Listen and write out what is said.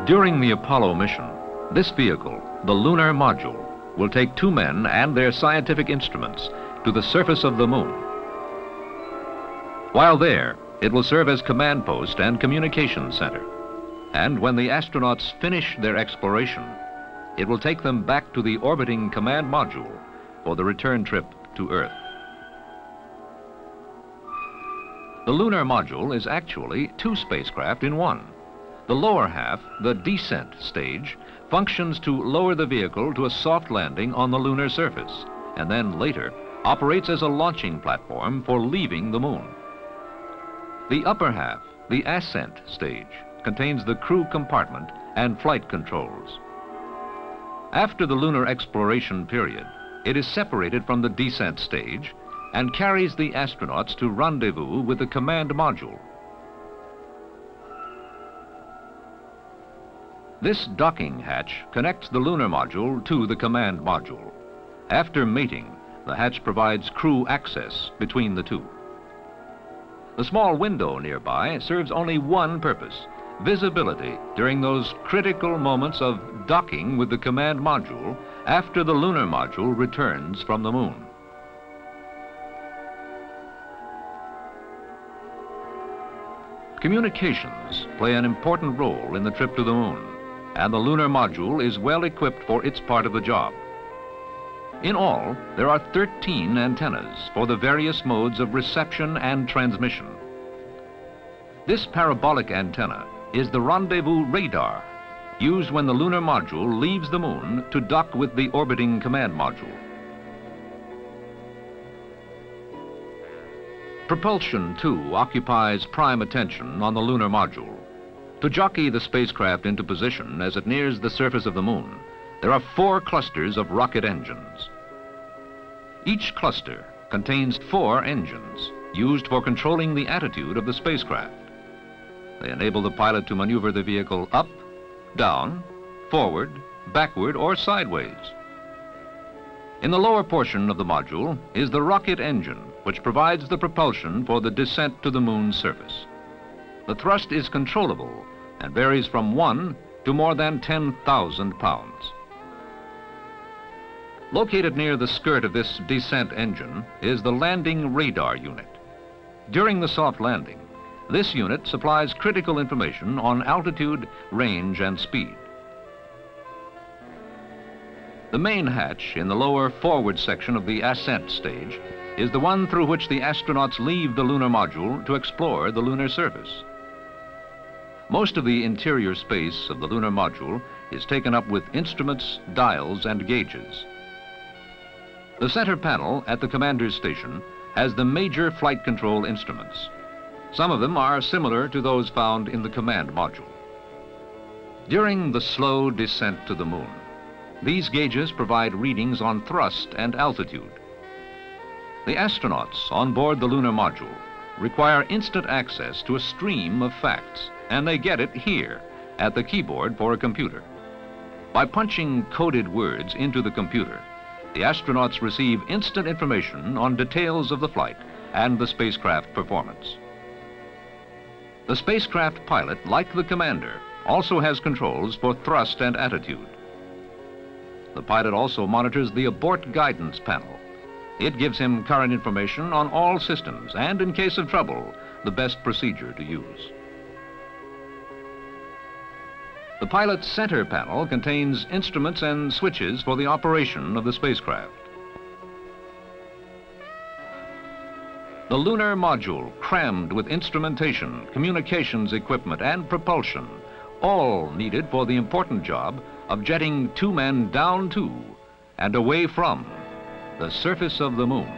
During the Apollo mission, this vehicle, the Lunar module, will take 2 men and their scientific instruments to the surface of the moon. While there, it will serve as command post and communications center. And when the astronauts finish their exploration, it will take them back to the orbiting command module for the return trip to Earth. The Lunar module is actually 2 spacecraft in one. The lower half, the descent stage, functions to lower the vehicle to a soft landing on the lunar surface, and then later operates as a launching platform for leaving the moon. The upper half, the ascent stage, contains the crew compartment and flight controls. After the lunar exploration period, it is separated from the descent stage and carries the astronauts to rendezvous with the command module. This docking hatch connects the lunar module to the command module. After mating, the hatch provides crew access between the two. The small window nearby serves only one purpose: visibility during those critical moments of docking with the command module after the lunar module returns from the moon. Communications play an important role in the trip to the moon, and the lunar module is well equipped for its part of the job. In all, there are 13 antennas for the various modes of reception and transmission. This parabolic antenna is the rendezvous radar, used when the lunar module leaves the moon to dock with the orbiting command module. Propulsion, too, occupies prime attention on the lunar module. To jockey the spacecraft into position as it nears the surface of the moon, there are 4 clusters of rocket engines. Each cluster contains 4 engines used for controlling the attitude of the spacecraft. They enable the pilot to maneuver the vehicle up, down, forward, backward, or sideways. In the lower portion of the module is the rocket engine, which provides the propulsion for the descent to the moon's surface. The thrust is controllable and varies from 1 to more than 10,000 pounds. Located near the skirt of this descent engine is the landing radar unit. During the soft landing, this unit supplies critical information on altitude, range, and speed. The main hatch in the lower forward section of the ascent stage is the one through which the astronauts leave the lunar module to explore the lunar surface. Most of the interior space of the lunar module is taken up with instruments, dials, and gauges. The center panel at the commander's station has the major flight control instruments. Some of them are similar to those found in the command module. During the slow descent to the moon, these gauges provide readings on thrust and altitude. The astronauts on board the lunar module require instant access to a stream of facts, and they get it here at the keyboard for a computer. By punching coded words into the computer, the astronauts receive instant information on details of the flight and the spacecraft performance. The spacecraft pilot, like the commander, also has controls for thrust and attitude. The pilot also monitors the abort guidance panel. It gives him current information on all systems and, in case of trouble, the best procedure to use. The pilot's center panel contains instruments and switches for the operation of the spacecraft. The lunar module, crammed with instrumentation, communications equipment, and propulsion, all needed for the important job of jetting 2 men down to and away from the surface of the moon.